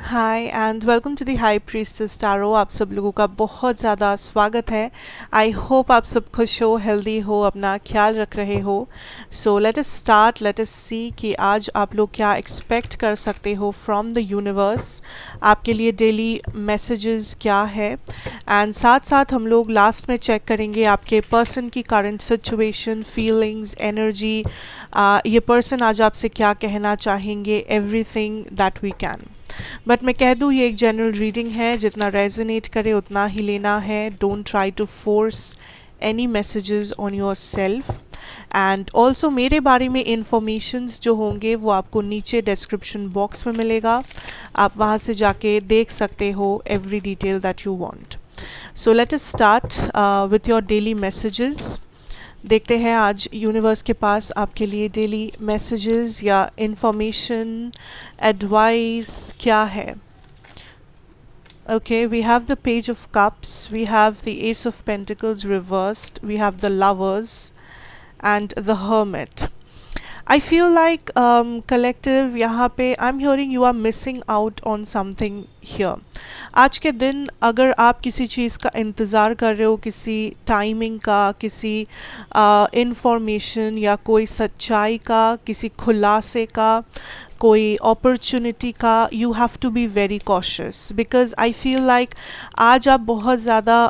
Hi and welcome to the high priestess tarot. आप सब लोगों का बहुत ज़्यादा स्वागत है। आई होप आप सब खुश हो, हेल्दी हो, अपना ख्याल रख रहे हो। So let us start, let us see कि आज आप लोग क्या एक्सपेक्ट कर सकते हो फ्रॉम द यूनिवर्स। आपके लिए डेली मैसेजेस क्या है, एंड साथ साथ हम लोग लास्ट में चेक करेंगे आपके पर्सन की करंट सिचुएशन, फीलिंग्स, एनर्जी। ये पर्सन आज आपसे क्या कहना चाहेंगे, everything that we can. But मैं कह दूँ ये एक जनरल रीडिंग है, जितना रेजोनेट करे उतना ही लेना है। Don't try to force any messages on yourself. And also मेरे बारे में इंफॉर्मेशंस जो होंगे वो आपको नीचे डिस्क्रिप्शन बॉक्स में मिलेगा। आप वहाँ से जाके देख सकते हो every detail that you want. So let us start with your daily messages. देखते हैं आज यूनिवर्स के पास आपके लिए डेली मैसेजेस या इंफॉर्मेशन, एडवाइस क्या है। Okay, we have the Page of Cups, we have the Ace of Pentacles reversed, we have the Lovers and the Hermit. I feel like collective यहाँ पे I'm hearing you are missing out on something here. आज के दिन अगर आप किसी चीज़ का इंतज़ार कर रहे हो, किसी टाइमिंग का, किसी इंफॉर्मेशन या कोई सच्चाई का, किसी खुलासे का, कोई अपॉर्चुनिटी का, you have to be very cautious because I feel like आज आप बहुत ज़्यादा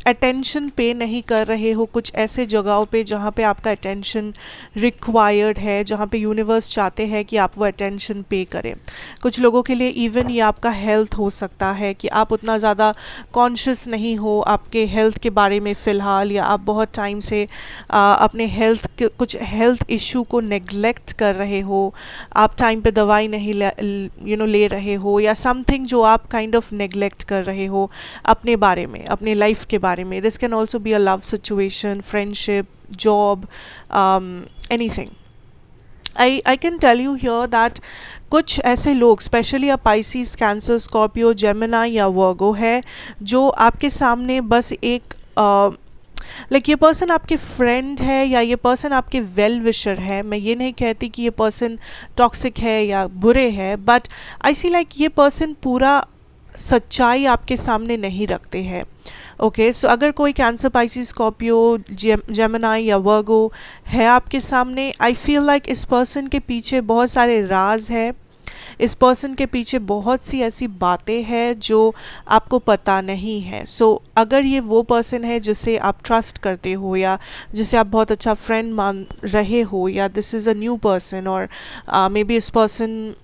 अटेंशन पे नहीं कर रहे हो कुछ ऐसे जगहों पे जहाँ पे आपका अटेंशन रिक्वायर्ड है, जहाँ पे यूनिवर्स चाहते हैं कि आप वो अटेंशन पे करें। कुछ लोगों के लिए इवन ये आपका हेल्थ हो सकता है कि आप उतना ज़्यादा कॉन्शियस नहीं हो आपके हेल्थ के बारे में फ़िलहाल, या आप बहुत टाइम से अपने कुछ हेल्थ इशू को नेग्लेक्ट कर रहे हो। आप टाइम पे दवाई नहीं ले रहे हो, या समथिंग जो आप काइंड ऑफ नेग्लेक्ट कर रहे हो अपने बारे में, अपने लाइफ के बारे में। This can also be a love situation, friendship, job, anything. I can tell you here that कुछ ऐसे लोग, स्पेशली अ पाइसिस, कैंसर, स्कॉर्पियो, जेमिनी या वर्गो है, जो आपके सामने बस एक लाइक ये पर्सन आपके फ्रेंड है या ये पर्सन आपके वेल विशर है। मैं ये नहीं कहती कि ये पर्सन टॉक्सिक है या बुरे है, बट आई सी लाइक ये पर्सन पूरा सच्चाई आपके सामने नहीं रखते हैं। ओके, सो अगर कोई कैंसर, पाइसिस, स्कॉर्पियो, जेमिनी या वर्गो है आपके सामने, आई फील लाइक इस पर्सन के पीछे बहुत सारे राज है। इस पर्सन के पीछे बहुत सी ऐसी बातें हैं जो आपको पता नहीं है। सो अगर ये वो पर्सन है जिसे आप ट्रस्ट करते हो, या जिसे आप बहुत अच्छा फ्रेंड मान रहे हो, या this is a new person, और मे बी इस पर्सन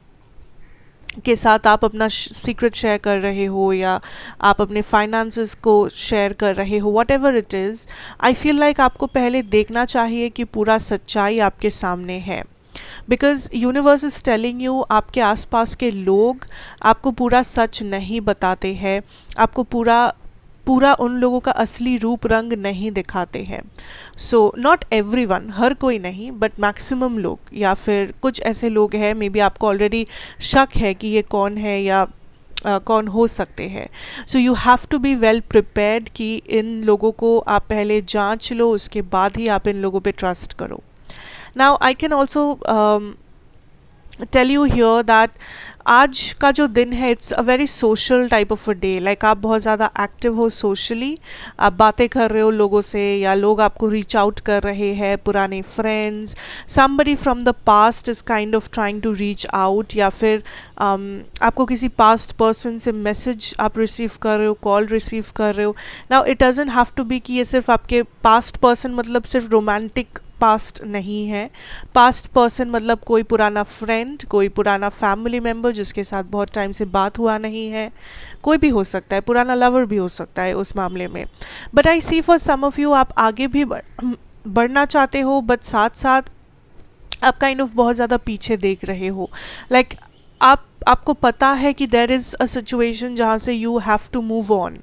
के साथ आप अपना सीक्रेट शेयर कर रहे हो, या आप अपने फाइनेंसेस को शेयर कर रहे हो, what ever it is, I feel like आपको पहले देखना चाहिए कि पूरा सच्चाई आपके सामने है। Because universe is telling you आपके आसपास के लोग आपको पूरा सच नहीं बताते हैं, आपको पूरा उन लोगों का असली रूप रंग नहीं दिखाते हैं। सो नॉट एवरीवन, हर कोई नहीं, बट मैक्सिमम लोग, या फिर कुछ ऐसे लोग हैं, मे बी आपको ऑलरेडी शक है कि ये कौन है या कौन हो सकते हैं। So you have to be well prepared कि इन लोगों को आप पहले जांच लो, उसके बाद ही आप इन लोगों पे ट्रस्ट करो। Now I can also tell you here that आज का जो दिन है, it's a very social type of a day. Like आप बहुत ज़्यादा एक्टिव हो सोशली, आप बातें कर रहे हो लोगों से, या लोग आपको रीच आउट कर रहे हैं, पुराने friends, somebody from the past is kind of trying to reach out, या फिर आपको किसी पास्ट पर्सन से मैसेज आप रिसीव कर रहे हो, कॉल रिसीव कर रहे हो। Now it doesn't have to be कि ये सिर्फ आपके पास्ट पर्सन मतलब सिर्फ रोमांटिक पास्ट नहीं है। पास्ट पर्सन मतलब कोई पुराना फ्रेंड, कोई पुराना फैमिली मेम्बर जिसके साथ बहुत टाइम से बात हुआ नहीं है, कोई भी हो सकता है, पुराना लवर भी हो सकता है उस मामले में। But I see for some of you आप आगे भी बढ़ना चाहते हो, बट साथ साथ आप काइंड ऑफ बहुत ज़्यादा पीछे देख रहे हो। लाइक आपको पता है कि देर इज़ अ सिचुएशन जहाँ से you have to move on,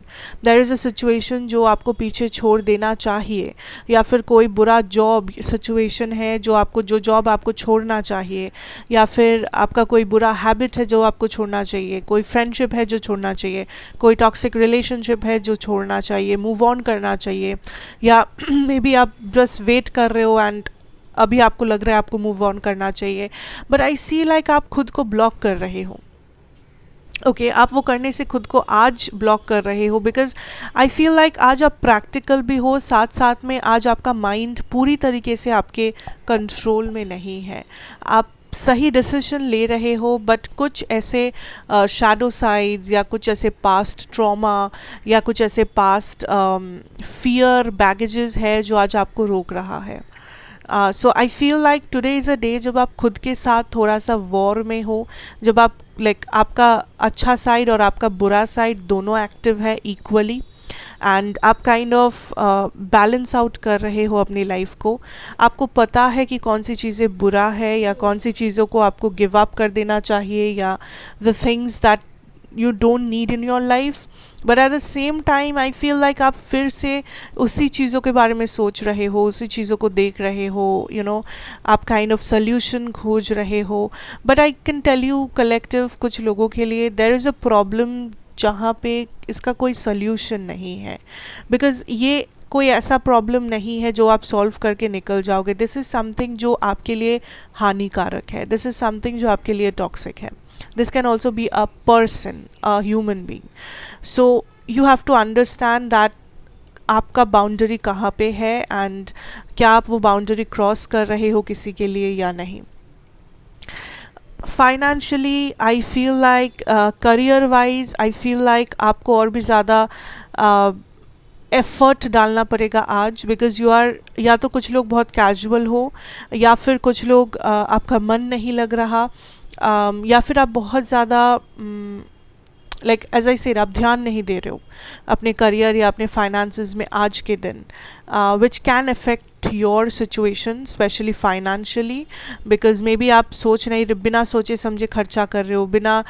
there is a situation जो आपको पीछे छोड़ देना चाहिए, या फिर कोई बुरा जॉब सिचुएशन है जो जॉब आपको छोड़ना चाहिए, या फिर आपका कोई बुरा हैबिट है जो आपको छोड़ना चाहिए, कोई फ्रेंडशिप है जो छोड़ना चाहिए, कोई टॉक्सिक रिलेशनशिप है जो छोड़ना चाहिए, मूव ऑन करना चाहिए, या मे बी आप जस्ट वेट कर रहे हो एंड अभी आपको लग रहा है आपको मूव ऑन करना चाहिए, बट आई सी लाइक आप खुद को ब्लॉक कर रहे हो। ओके आप वो करने से खुद को आज ब्लॉक कर रहे हो, बिकॉज आई फील लाइक आज आप प्रैक्टिकल भी हो, साथ साथ में आज आपका माइंड पूरी तरीके से आपके कंट्रोल में नहीं है। आप सही डिसीजन ले रहे हो, बट कुछ ऐसे शैडो साइड्स या कुछ ऐसे पास्ट ट्रॉमा या कुछ ऐसे पास्ट फियर बैगेजेस है जो आज आपको रोक रहा है। So I feel like today is a day जब आप खुद के साथ थोड़ा सा वॉर में हो, जब आप आपका अच्छा साइड और आपका बुरा साइड दोनों एक्टिव है इक्वली, एंड आप काइंड ऑफ बैलेंस आउट कर रहे हो अपनी लाइफ को। आपको पता है कि कौन सी चीज़ें बुरा है या कौन सी चीज़ों को आपको गिव अप कर देना चाहिए, या the things that you don't need in your life. But at the same time I feel like आप फिर से उसी चीज़ों के बारे में सोच रहे हो, उसी चीज़ों को देख रहे हो, आप काइंड ऑफ सोल्यूशन खोज रहे हो। But I can tell you collective कुछ लोगों के लिए देयर इज़ अ प्रॉब्लम जहाँ पे इसका कोई सोल्यूशन नहीं है, बिकॉज ये कोई ऐसा प्रॉब्लम नहीं है जो आप सॉल्व करके निकल जाओगे। दिस इज़ समथिंग जो आपके लिए हानिकारक है, दिस इज़ समथिंग जो आपके लिए टॉक्सिक है। This can also be a person, a human being. So you have to understand that आपका बाउंड्री कहाँ पे है, एंड क्या आप वो बाउंड्री क्रॉस कर रहे हो किसी के लिए या नहीं। Financially I feel like, career wise I feel like आपको और भी ज़्यादा एफर्ट डालना पड़ेगा आज, बिकॉज यू आर, या तो कुछ लोग बहुत कैजुअल हो, या फिर कुछ लोग आपका मन नहीं लग रहा, या फिर आप बहुत ज़्यादा लाइक एज आई सेड आप ध्यान नहीं दे रहे हो अपने करियर या अपने फाइनेंसेस में आज के दिन, which can affect your situation specially financially, because may be आप सोच नहीं, बिना सोचे समझे खर्चा कर रहे हो, बिना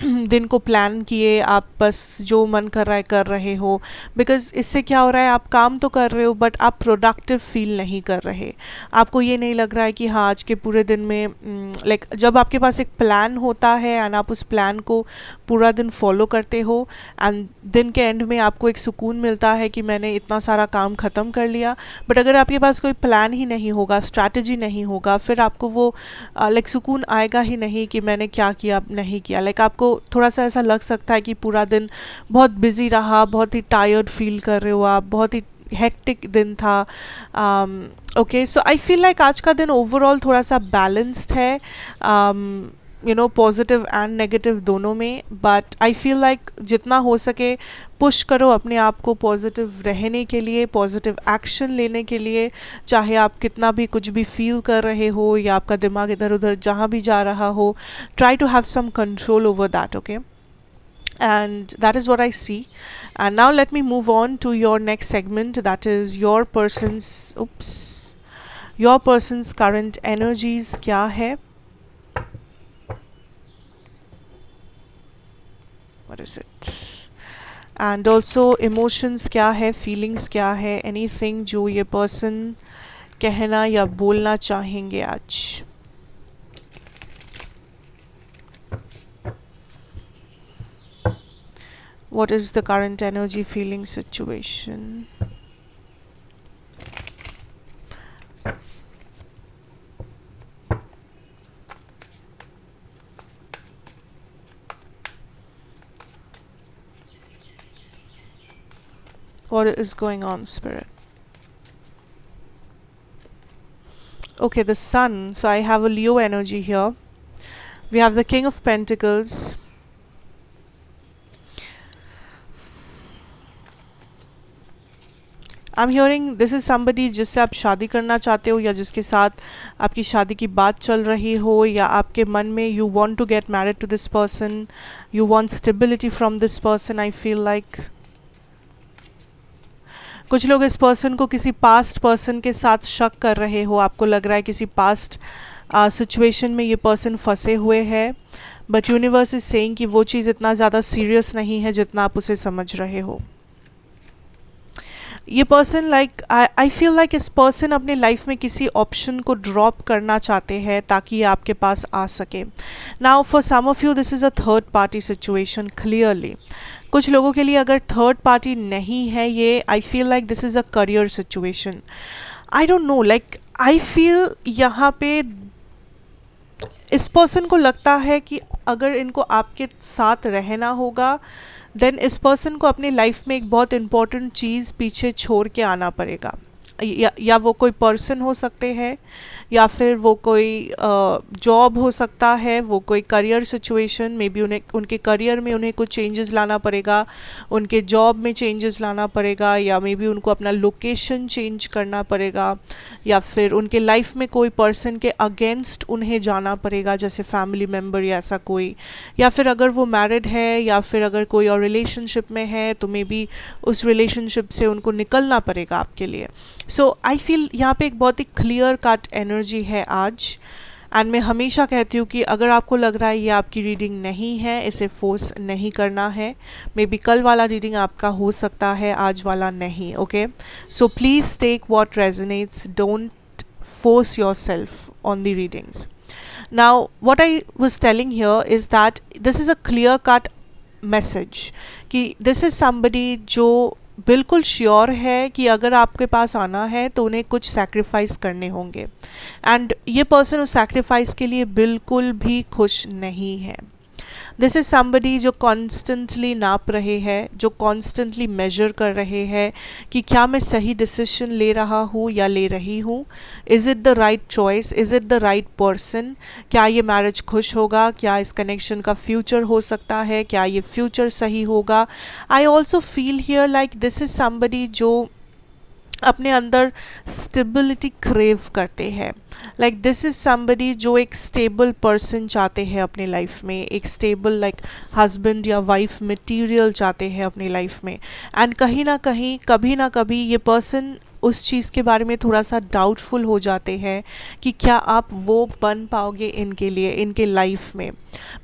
दिन को प्लान किए आप बस जो मन कर रहा है कर रहे हो। बिकॉज इससे क्या हो रहा है, आप काम तो कर रहे हो बट आप प्रोडक्टिव फील नहीं कर रहे। आपको ये नहीं लग रहा है कि हाँ आज के पूरे दिन में जब आपके पास एक प्लान होता है एंड आप उस प्लान को पूरा दिन फॉलो करते हो, एंड दिन के एंड में आपको एक सुकून मिलता है कि मैंने इतना सारा काम ख़त्म कर लिया। बट अगर आपके पास कोई प्लान ही नहीं होगा, स्ट्रैटेजी नहीं होगा, फिर आपको वो सुकून आएगा ही नहीं कि मैंने क्या किया नहीं किया। आपको थोड़ा सा ऐसा लग सकता है कि पूरा दिन बहुत बिजी रहा, बहुत ही टायर्ड फील कर रहे हो आप, बहुत ही हेक्टिक दिन था। Okay so I feel like आज का दिन ओवरऑल थोड़ा सा बैलेंस्ड है, पॉजिटिव एंड नेगेटिव दोनों में। बट आई फील लाइक जितना हो सके पुश करो अपने आप को पॉजिटिव रहने के लिए, पॉजिटिव एक्शन लेने के लिए, चाहे आप कितना भी कुछ भी फील कर रहे हो या आपका दिमाग इधर उधर जहाँ भी जा रहा हो, try to have some control over that. Okay, and that is what I see. And now let me move on to your next segment, that is your person's current energies क्या है, what is it, and also emotions क्या है, feelings क्या है, anything जो ये person कहना या बोलना चाहेंगे आज। What is the current energy, feeling, situation? What is going on, Spirit? Okay, the Sun. So I have a Leo energy here. We have the King of Pentacles. I'm hearing this is somebody जिससे आप शादी करना चाहते हो, या जिसके साथ आपकी शादी की बात चल रही हो, या आपके मन में you want to get married to this person, you want stability from this person. I feel like कुछ लोग इस पर्सन को किसी पास्ट पर्सन के साथ शक कर रहे हो, आपको लग रहा है किसी पास्ट सिचुएशन में ये पर्सन फंसे हुए है, बट यूनिवर्स इज सेइंग कि वो चीज़ इतना ज़्यादा सीरियस नहीं है जितना आप उसे समझ रहे हो। ये पर्सन आई फील लाइक इस पर्सन अपने लाइफ में किसी ऑप्शन को ड्रॉप करना चाहते हैं ताकि ये आपके पास आ सके। Now for some of you this is a third party situation clearly. कुछ लोगों के लिए अगर थर्ड पार्टी नहीं है ये, आई feel like this is a career situation. I don't know, I feel यहाँ पे इस पर्सन को लगता है कि अगर इनको आपके साथ रहना होगा देन इस पर्सन को अपनी लाइफ में एक बहुत इम्पॉर्टेंट चीज़ पीछे छोड़ के आना पड़ेगा। या वो कोई पर्सन हो सकते हैं, या फिर वो कोई जॉब हो सकता है, वो कोई करियर सिचुएशन, मे बी उन्हें उनके करियर में उन्हें कुछ चेंजेस लाना पड़ेगा, उनके जॉब में चेंजेस लाना पड़ेगा, या मे बी उनको अपना लोकेशन चेंज करना पड़ेगा, या फिर उनके लाइफ में कोई पर्सन के अगेंस्ट उन्हें जाना पड़ेगा, जैसे फैमिली मेम्बर या ऐसा कोई, या फिर अगर वो मैरिड है या फिर अगर कोई और रिलेशनशिप में है तो मे बी उस रिलेशनशिप से उनको निकलना पड़ेगा आपके लिए। सो आई फील यहाँ पे एक बहुत ही क्लियर कट एनर्जी है आज। एंड मैं हमेशा कहती हूँ कि अगर आपको लग रहा है ये आपकी रीडिंग नहीं है, इसे फोर्स नहीं करना है। मे बी कल वाला रीडिंग आपका हो सकता है, आज वाला नहीं। Okay, so please take what resonates, don't force yourself on the readings. Now, what I was telling here is that this is a clear cut message कि this is somebody जो बिल्कुल श्योर है कि अगर आपके पास आना है तो उन्हें कुछ सैक्रिफाइस करने होंगे, एंड ये पर्सन उस सैक्रिफाइस के लिए बिल्कुल भी खुश नहीं है। दिस इज़ समबडी जो कॉन्स्टेंटली नाप रहे हैं, जो कॉन्स्टेंटली मेजर कर रहे हैं कि क्या मैं सही डिसीजन ले रहा हूँ या ले रही हूँ, is it the right choice, is it the right person, क्या ये मैरिज खुश होगा, क्या इस कनेक्शन का फ्यूचर हो सकता है, क्या ये फ्यूचर सही होगा। I also feel here like this is somebody जो अपने अंदर स्टेबिलिटी क्रेव करते हैं। लाइक दिस इज़ समबडी जो एक स्टेबल पर्सन चाहते हैं अपने लाइफ में, एक स्टेबल लाइक हस्बैंड या वाइफ मटेरियल चाहते हैं अपनी लाइफ में। एंड कहीं ना कहीं कभी ना कभी ये पर्सन उस चीज़ के बारे में थोड़ा सा डाउटफुल हो जाते हैं कि क्या आप वो बन पाओगे इनके लिए, इनके लाइफ में।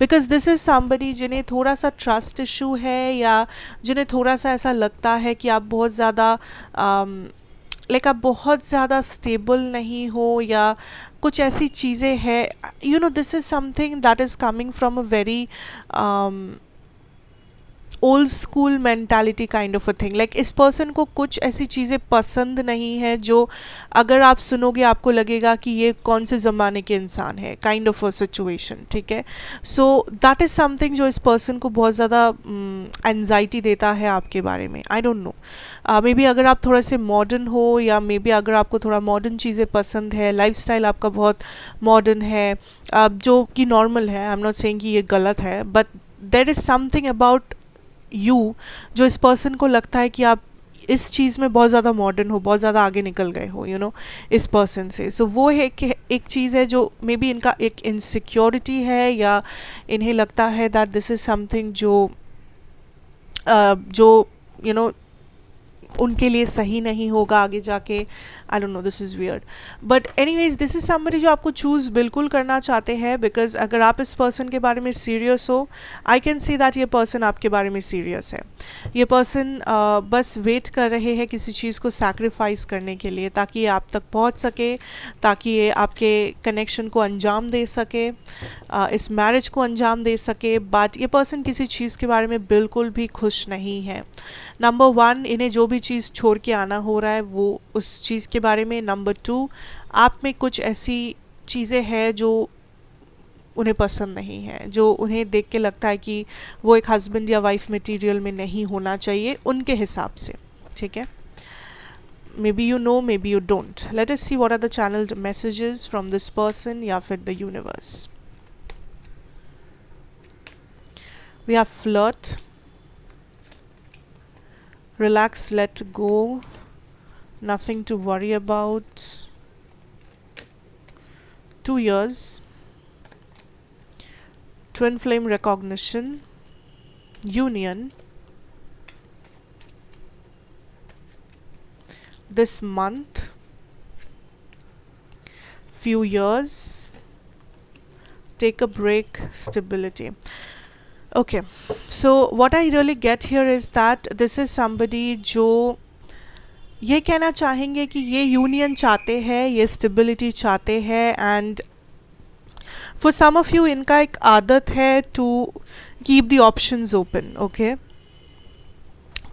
बिकॉज दिस इज़ समबडी जिन्हें थोड़ा सा ट्रस्ट इशू है, या जिन्हें थोड़ा सा ऐसा लगता है कि आप बहुत ज़्यादा लाइक आप बहुत ज़्यादा स्टेबल नहीं हो, या कुछ ऐसी चीज़ें हैं। You know, this is something that is coming from a very old school mentality kind of a thing. Like इस पर्सन को कुछ ऐसी चीज़ें पसंद नहीं है जो अगर आप सुनोगे आपको लगेगा कि ये कौन से ज़माने के इंसान है, काइंड ऑफ अ सिचुएशन। ठीक है, सो दैट इज़ समथिंग जो इस पर्सन को बहुत ज़्यादा एनजाइटी देता है आपके बारे में। I don't know, may be अगर आप थोड़ा से मॉडर्न हो, या मे बी अगर आपको थोड़ा मॉडर्न चीज़ें पसंद है, लाइफस्टाइल आपका बहुत मॉडर्न है, जो कि नॉर्मल है, आई एम नॉट सेइंग कि ये गलत है, but there is something about you जो इस पर्सन को लगता है कि आप इस चीज़ में बहुत ज़्यादा मॉडर्न हो, बहुत ज़्यादा आगे निकल गए हो, यू नो, इस पर्सन से। सो वो है कि एक चीज़ है जो मे बी इनका एक इनसिक्योरिटी है, या इन्हें लगता है दैट दिस इज़ समथिंग जो यू नो उनके लिए सही नहीं होगा आगे जाके। I don't know, this is weird, but anyways this is somebody जो आपको चूज़ बिल्कुल करना चाहते हैं। बिकॉज अगर आप इस पर्सन के बारे में सीरियस हो, आई कैन सी दैट ये पर्सन आपके बारे में सीरियस है। ये पर्सन बस वेट कर रहे हैं किसी चीज़ को सैक्रिफाइस करने के लिए, ताकि ये आप तक पहुंच सके, ताकि ये आपके कनेक्शन को अंजाम दे सके, इस मैरिज को अंजाम दे सके। बट ये पर्सन किसी चीज़ के बारे में बिल्कुल भी खुश नहीं है। नंबर वन, इन्हें जो भी चीज़ छोड़ के आना हो रहा है वो उस चीज़ के बारे में। नंबर टू, आप में कुछ ऐसी चीज़ें हैं जो उन्हें पसंद नहीं है, जो उन्हें देख के लगता है कि वो एक हस्बैंड या वाइफ मटेरियल में नहीं होना चाहिए उनके हिसाब से। ठीक है, maybe you know, maybe you don't. Let us see what are the channelled messages from this person या फिर the universe. We have flirt, relax, let go, nothing to worry about, 2 years, twin flame recognition, union, this month, few years, take a break, stability. Okay, so what I really get here is that this is somebody जो ये कहना चाहेंगे कि ये union चाहते हैं, ये stability चाहते हैं, and for some of you इनका एक आदत है to keep the options open. Okay,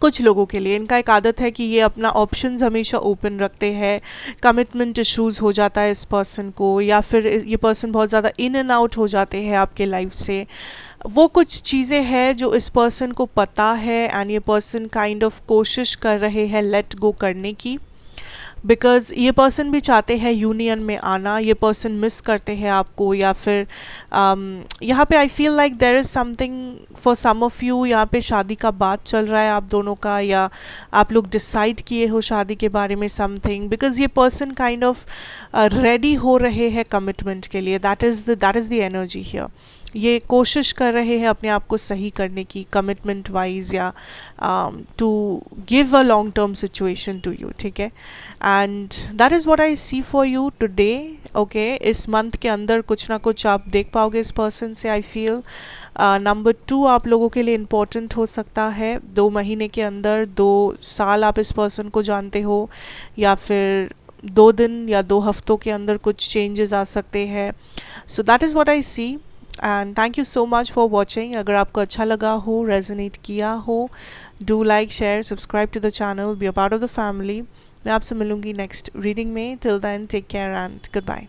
कुछ लोगों के लिए इनका एक आदत है कि ये अपना ऑप्शंस हमेशा ओपन रखते हैं, कमिटमेंट इश्यूज हो जाता है इस पर्सन को, या फिर ये पर्सन बहुत ज़्यादा इन एंड आउट हो जाते हैं आपके लाइफ से। वो कुछ चीज़ें हैं जो इस पर्सन को पता है, एंड ये पर्सन काइंड ऑफ कोशिश कर रहे हैं लेट गो करने की, बिकॉज़ ये पर्सन भी चाहते हैं यूनियन में आना, ये पर्सन मिस करते हैं आपको, या फिर यहाँ पे I feel like there is something for some of you, यहाँ पे शादी का बात चल रहा है आप दोनों का, या आप लोग डिसाइड किए हो शादी के बारे में समथिंग, बिकॉज ये पर्सन काइंड ऑफ रेडी हो रहे हैं कमिटमेंट के लिए। That is the energy here. ये कोशिश कर रहे हैं अपने आप को सही करने की कमिटमेंट वाइज, या to give a long term situation to you, ठीक है। And that is what I see for you today, okay. इस मंथ के अंदर कुछ ना कुछ आप देख पाओगे इस पर्सन से, आई फील। नंबर 2 आप लोगों के लिए इम्पोर्टेंट हो सकता है। 2 महीने के अंदर 2 साल आप इस पर्सन को जानते हो, या फिर 2 दिन या 2 हफ्तों के अंदर कुछ चेंजेस आ सकते हैं। So that is what I see, and thank you so much for watching. अगर आपको अच्छा लगा हो, रेजोनेट किया हो, do like, share, subscribe to the channel, be a part of the family. मैं आपसे मिलूंगी नेक्स्ट रीडिंग में। Till then take care and good bye.